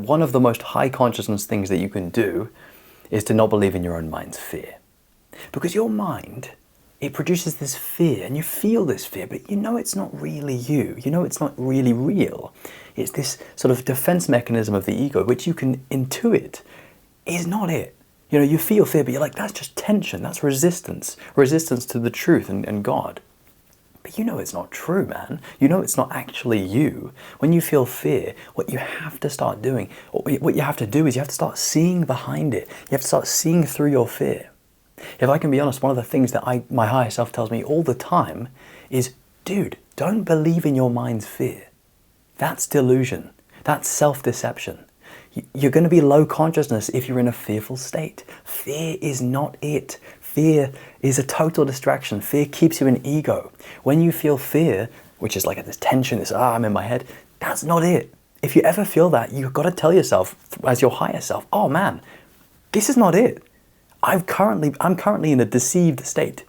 one of the most high consciousness things that you can do is to not believe in your own mind's fear. Because your mind, it produces this fear, and you feel this fear, but you know it's not really you. You know it's not really real. It's this sort of defense mechanism of the ego, which you can intuit is not it. You know, you feel fear, but you're like, that's just tension, that's resistance to the truth and God. But you know it's not true, man. You know it's not actually you. When you feel fear, what you have to start doing, or what you have to do is you have to start seeing behind it. You have to start seeing through your fear. If I can be honest, one of the things that my higher self tells me all the time is, dude, don't believe in your mind's fear. That's delusion. That's self-deception. You're going to be low consciousness if you're in a fearful state. Fear is not it. Fear is a total distraction. Fear keeps you in ego. When you feel fear, which is like this tension, this, I'm in my head, that's not it. If you ever feel that, you've got to tell yourself as your higher self, oh man, this is not it. I'm currently in a deceived state.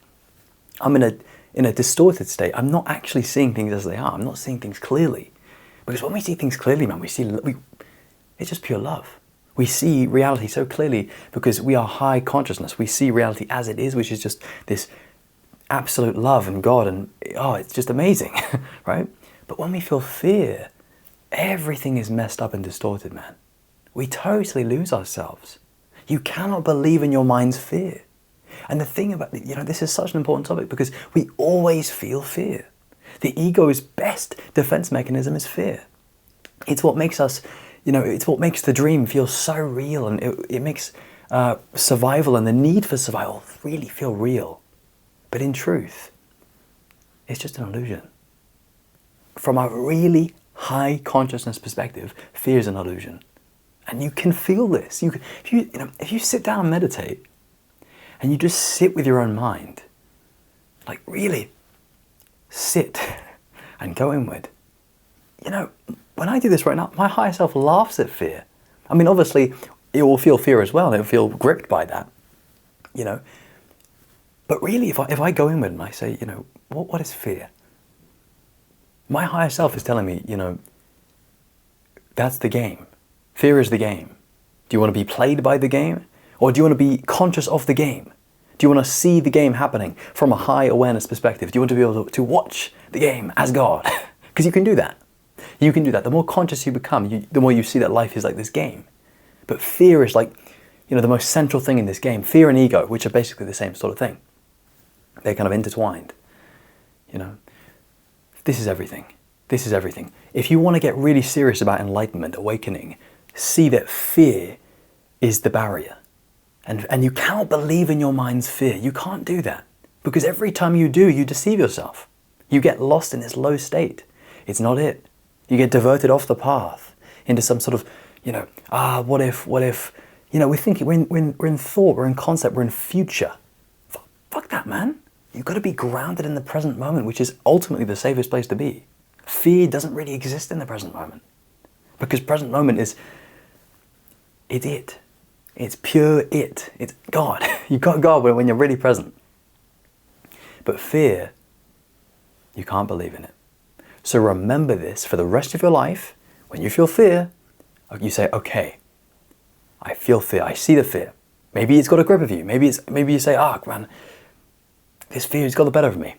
I'm in a distorted state. I'm not actually seeing things as they are. I'm not seeing things clearly. Because when we see things clearly, man, it's just pure love. We see reality so clearly because we are high consciousness. We see reality as it is, which is just this absolute love and God, and it's just amazing, right? But when we feel fear, everything is messed up and distorted, man. We totally lose ourselves. You cannot believe in your mind's fear. And the thing about, this is such an important topic because we always feel fear. The ego's best defense mechanism is fear. It's what makes us, it's what makes the dream feel so real, and it makes survival and the need for survival really feel real. But in truth, it's just an illusion. From a really high consciousness perspective, fear is an illusion. And you can feel this. If you sit down and meditate, and you just sit with your own mind, like really sit and go inward. When I do this right now, my higher self laughs at fear. I mean, obviously, it will feel fear as well, and it will feel gripped by that, But really, if I go inward and I say, what is fear? My higher self is telling me, that's the game. Fear is the game. Do you want to be played by the game? Or do you want to be conscious of the game? Do you want to see the game happening from a high awareness perspective? Do you want to be able to watch the game as God? Because you can do that. You can do that. The more conscious you become, the more you see that life is like this game. But fear is like, the most central thing in this game. Fear and ego, which are basically the same sort of thing. They're kind of intertwined. This is everything. This is everything. If you want to get really serious about enlightenment, awakening, see that fear is the barrier. And you cannot believe in your mind's fear. You can't do that. Because every time you do, you deceive yourself. You get lost in this low state. It's not it. You get diverted off the path into some sort of, what if, we're thinking, we're in thought, we're in concept, we're in future. Fuck that, man. You've got to be grounded in the present moment, which is ultimately the safest place to be. Fear doesn't really exist in the present moment. Because present moment it's it. It's pure it. It's God. You got God when you're really present. But fear, you can't believe in it. So remember this for the rest of your life. When you feel fear, you say, okay, I feel fear. I see the fear. Maybe it's got a grip of you. Maybe you say, man, this fear has got the better of me.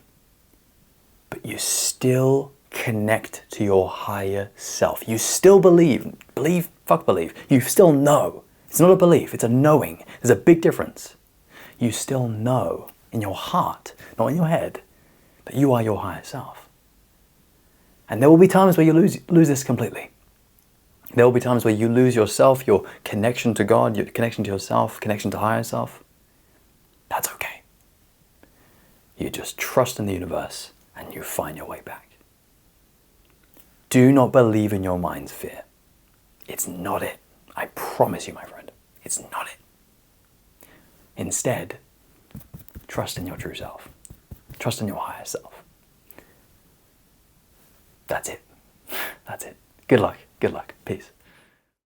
But you still connect to your higher self. You still believe. Fuck believe. You still know. It's not a belief, it's a knowing. There's a big difference. You still know in your heart, not in your head, that you are your higher self. And there will be times where you lose this completely. There will be times where you lose yourself, your connection to God, your connection to yourself, connection to higher self. That's okay. You just trust in the universe and you find your way back. Do not believe in your mind's fear. It's not it. I promise you, my friend, it's not it. Instead, trust in your true self. Trust in your higher self. That's it. That's it. Good luck. Good luck. Peace.